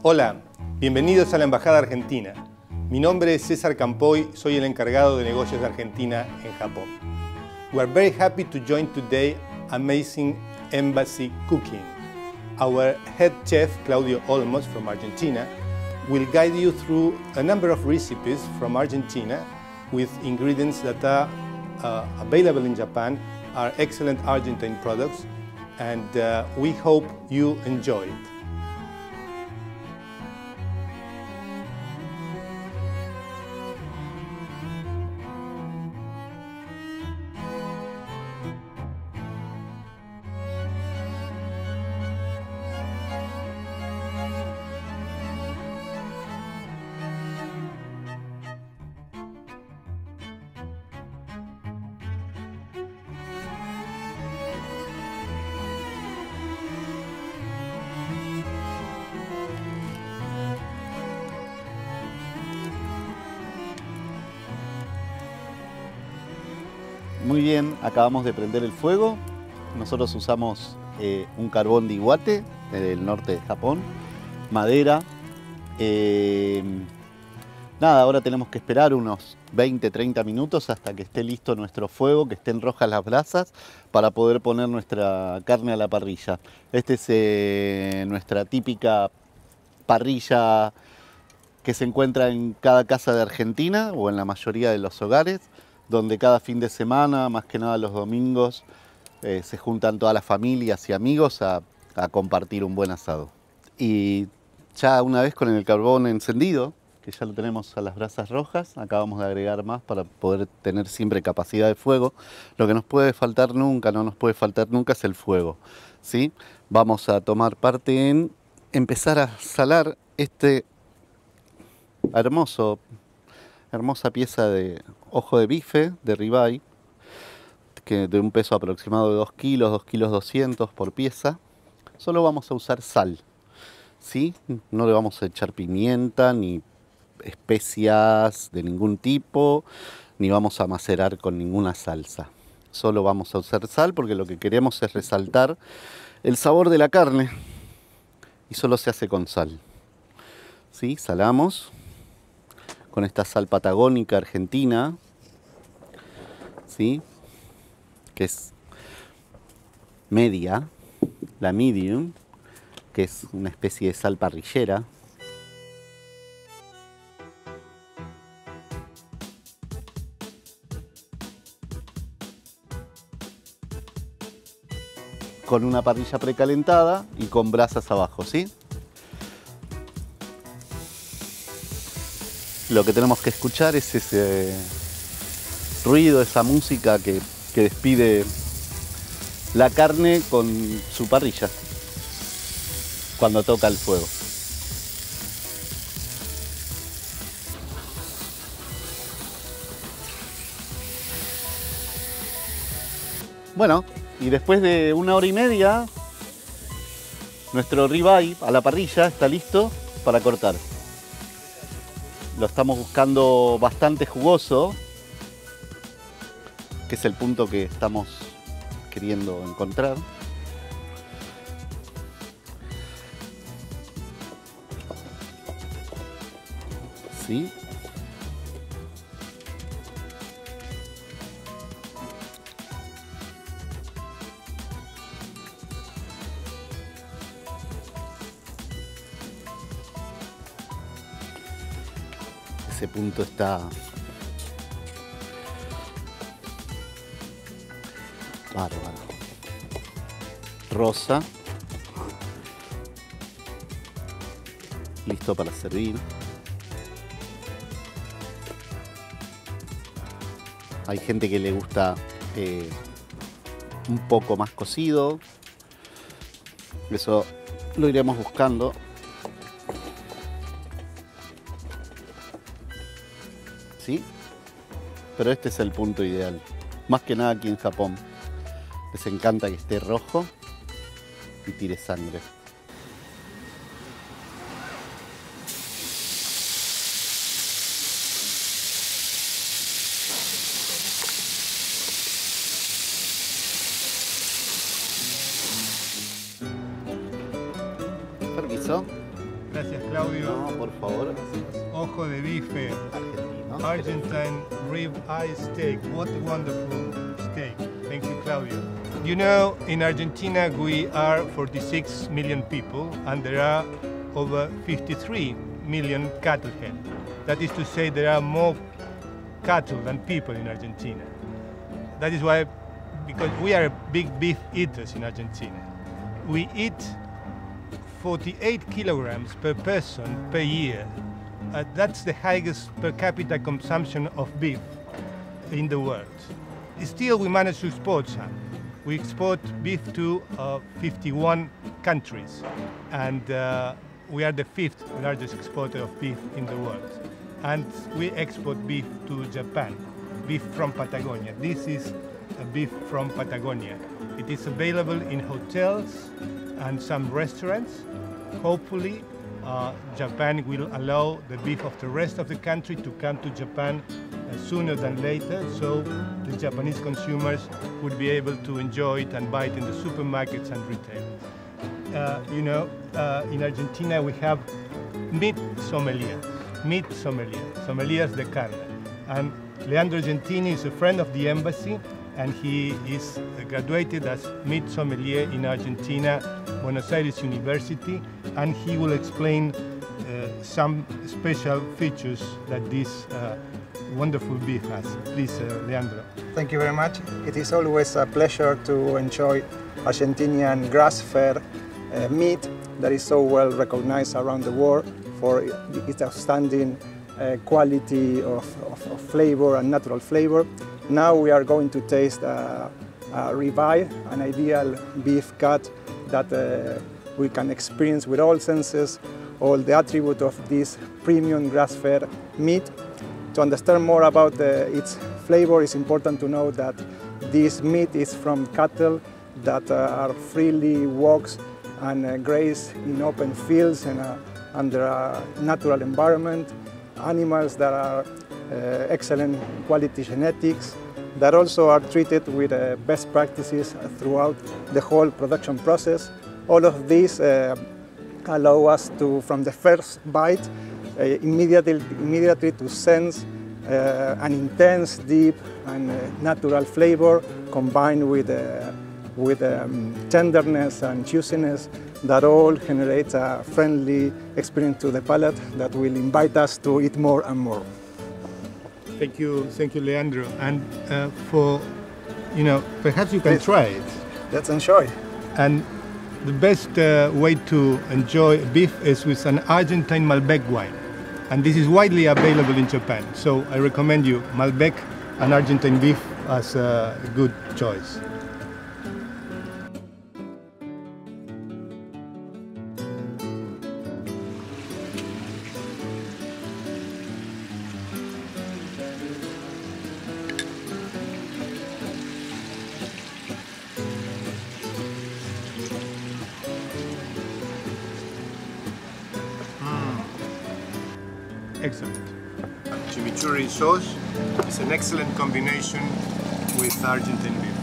Hola, bienvenidos a la Embajada Argentina. Mi nombre es César Campoy, soy el encargado de negocios de Argentina en Japón. We are very happy to join today amazing embassy cooking. Our head chef, Claudio Olmos from Argentina, will guide you through a number of recipes from Argentina with ingredients that are available in Japan, are excellent Argentine products, and we hope you enjoy it. Muy bien, acabamos de prender el fuego. Nosotros usamos un carbón de Iwate, del norte de Japón, madera. Nada, ahora tenemos que esperar unos 20-30 minutos hasta que esté listo nuestro fuego, que estén rojas las brasas, para poder poner nuestra carne a la parrilla. Esta es nuestra típica parrilla que se encuentra en cada casa de Argentina o en la mayoría de los hogares, donde cada fin de semana, más que nada los domingos, se juntan todas las familias y amigos a compartir un buen asado. Y ya una vez con el carbón encendido, que ya lo tenemos a las brasas rojas, acabamos de agregar más para poder tener siempre capacidad de fuego. Lo que nos puede faltar nunca, no nos puede faltar nunca, es el fuego, ¿sí? Vamos a tomar parte en empezar a salar este hermosa pieza de ojo de bife, de ribeye, que de un peso aproximado de 2 kilos, 2 kilos 200 por pieza. Solo vamos a usar sal, ¿sí? No le vamos a echar pimienta, ni especias de ningún tipo, ni vamos a macerar con ninguna salsa. Solo vamos a usar sal porque lo que queremos es resaltar el sabor de la carne y solo se hace con sal, ¿sí? Salamos con esta sal patagónica argentina, ¿sí? Que es media, la medium, que es una especie de sal parrillera. Con una parrilla precalentada y con brasas abajo, ¿sí? Lo que tenemos que escuchar es ese ruido, esa música que despide la carne con su parrilla cuando toca el fuego. Bueno, y después de 1 hora y media, nuestro ribeye a la parrilla está listo para cortar. Lo estamos buscando bastante jugoso, que es el punto que estamos queriendo encontrar. ¿Sí? Ese punto está bárbaro. Rosa. Listo para servir. Hay gente que le gusta un poco más cocido. Eso lo iremos buscando. ¿Sí? Pero este es el punto ideal. Más que nada aquí en Japón. Les encanta que esté rojo y tire sangre. Permiso. Gracias, Claudio. No, por favor. Ojo de bife. Argentino. Argentine rib eye steak. What a wonderful steak. Thank you, Claudio. You know, in Argentina we are 46 million people and there are over 53 million cattle head. That is to say there are more cattle than people in Argentina. That is why, because we are big beef eaters in Argentina. We eat 48 kilograms per person per year. That's the highest per capita consumption of beef in the world. Still, we manage to export some. We export beef to 51 countries, and we are the 5th largest exporter of beef in the world. And we export beef to Japan, beef from Patagonia. This is a beef from Patagonia. It is available in hotels and some restaurants. Hopefully, Japan will allow the beef of the rest of the country to come to Japan sooner than later, so the Japanese consumers would be able to enjoy it and buy it in the supermarkets and retail. You know, in Argentina we have meat sommeliers, sommeliers de carne. And Leandro Gentini is a friend of the embassy, and he is graduated as meat sommelier in Argentina, Buenos Aires University, and he will explain some special features that this wonderful beef has. Please, Leandro. Thank you very much. It is always a pleasure to enjoy Argentinian grass-fed meat that is so well recognized around the world for its outstanding quality of flavor and natural flavor. Now we are going to taste a ribeye, an ideal beef cut that we can experience with all senses, all the attributes of this premium grass-fed meat. To understand more about its flavor, it's important to know that this meat is from cattle that are freely walks and graze in open fields and under a natural environment. Animals that are excellent quality genetics, that also are treated with best practices throughout the whole production process. All of these allow us to, from the first bite, immediately to sense an intense, deep and natural flavor combined with tenderness and juiciness that all generates a friendly experience to the palate that will invite us to eat more and more. Thank you, Leandro. And perhaps you can try it. Let's enjoy. And the best way to enjoy beef is with an Argentine Malbec wine. And this is widely available in Japan. So I recommend you Malbec and Argentine beef as a good choice. Excellent. Chimichurri sauce is an excellent combination with Argentine beef.